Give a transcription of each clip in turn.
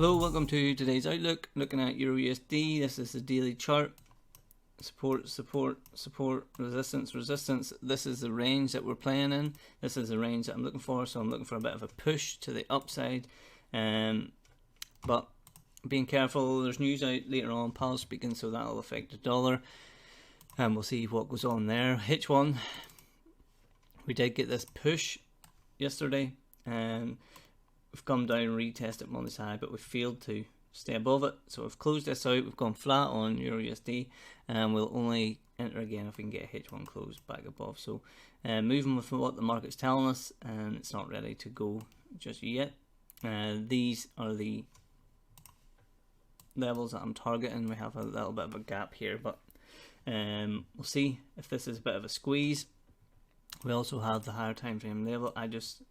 Hello, welcome to today's outlook. Looking at EURUSD. This is the daily chart. Support, support, support, resistance, resistance. This is the range that we're playing in. This is the range that I'm looking for. So I'm looking for a bit of a push to the upside. But being careful, there's news out later on, Powell speaking, so that'll affect the dollar. And we'll see what goes on there. H1, we did get this push yesterday. And we've come down and retested Monday's high, but we failed to stay above it. So we've closed this out. We've gone flat on EURUSD, and we'll only enter again if we can get a H1 close back above. So moving with what the market's telling us, and it's not ready to go just yet. These are the levels that I'm targeting. We have a little bit of a gap here, but we'll see if this is a bit of a squeeze. We also have the higher time frame level. I just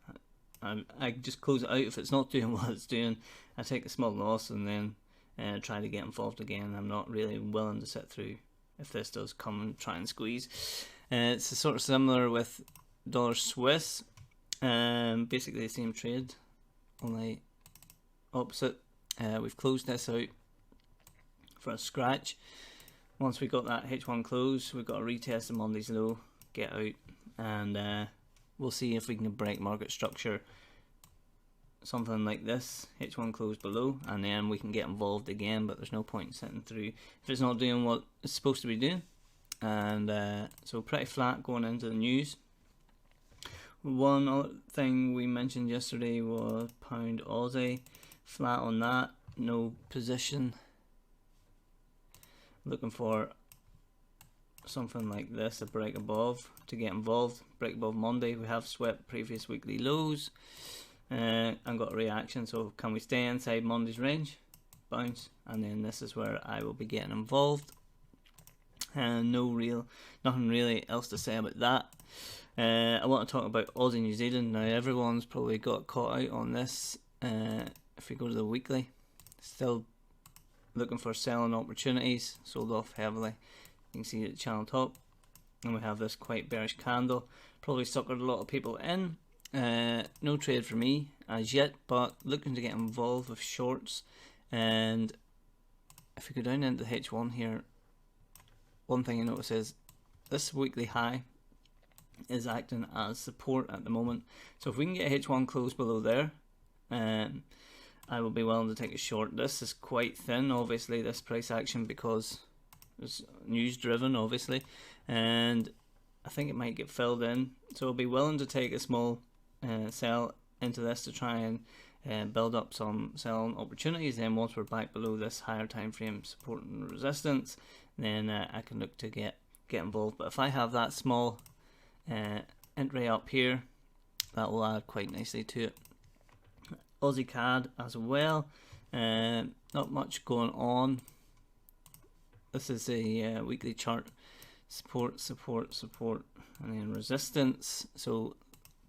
close it out. If it's not doing what it's doing, I take a small loss and then try to get involved again. I'm not really willing to sit through if this does come and try and squeeze. It's sort of similar with dollar Swiss. Basically the same trade, only opposite. We've closed this out for a scratch. Once we got that H1 close, we've got to retest the Monday's low, get out, and we'll see if we can break market structure, something like this, H1 close below, and then we can get involved again, but there's no point sitting through if it's not doing what it's supposed to be doing. And so pretty flat going into the news. One other thing we mentioned yesterday was pound Aussie, flat on that, no position. Looking for something like this, a break above to get involved. Break above Monday. We have swept previous weekly lows and got a reaction. So can we stay inside Monday's range? Bounce, and then this is where I will be getting involved. And nothing really else to say about that. I want to talk about Aussie New Zealand. Now everyone's probably got caught out on this. If we go to the weekly, still looking for selling opportunities, sold off heavily. You can see at the channel top, and we have this quite bearish candle. Probably suckered a lot of people in. No trade for me as yet, but looking to get involved with shorts. And if we go down into the H1 here, one thing you notice is this weekly high is acting as support at the moment. So if we can get H1 close below there, I will be willing to take a short. This is quite thin, obviously, this price action, because it's news driven, obviously, and I think it might get filled in. So I'll be willing to take a small sell into this to try and build up some selling opportunities. Then once we're back below this higher time frame support and resistance, then I can look to get involved. But if I have that small entry up here, that will add quite nicely to it. Aussie CAD as well, not much going on. This is a weekly chart, support, support, support, and then resistance. So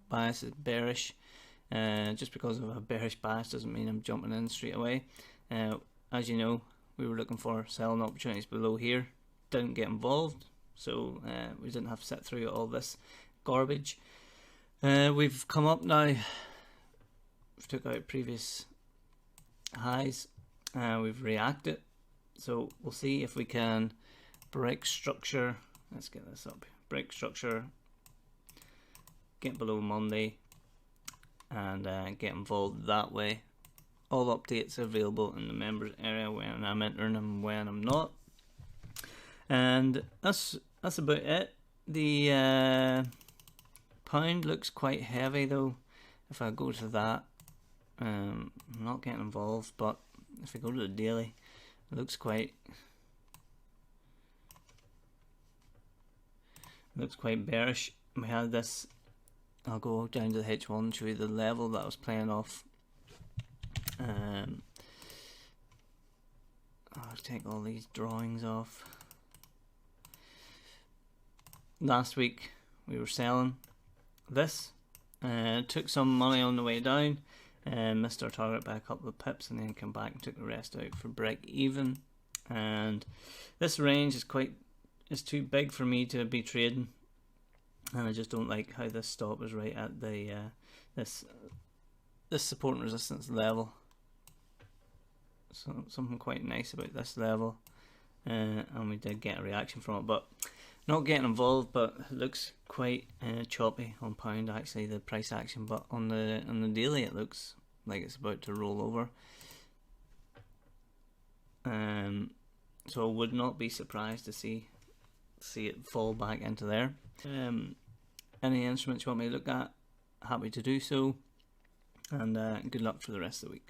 bias is bearish. Just because of a bearish bias doesn't mean I'm jumping in straight away. As you know, we were looking for selling opportunities below here, didn't get involved, so we didn't have to sit through all this garbage. We've come up now. We've took out previous highs, we've reacted, so we'll see if we can break structure. Let's get this up, break structure, get below Monday, and get involved that way. All updates are available in the members area when I'm entering and when I'm not, and that's about it. The pound looks quite heavy though. If I go to that, I'm not getting involved, but if we go to the daily, it looks quite bearish. We had this, I'll go down to the H1 and show you the level that I was playing off. I'll take all these drawings off. Last week we were selling this, took some money on the way down, and missed our target by a couple of pips, and then came back and took the rest out for break even. And this range is too big for me to be trading, and I just don't like how this stop is right at the this support and resistance level. So something quite nice about this level, and we did get a reaction from it, but not getting involved. But it looks quite choppy on pound, actually, the price action. But on the daily, it looks like it's about to roll over. So I would not be surprised to see it fall back into there. Any instruments you want me to look at, happy to do so, and good luck for the rest of the week.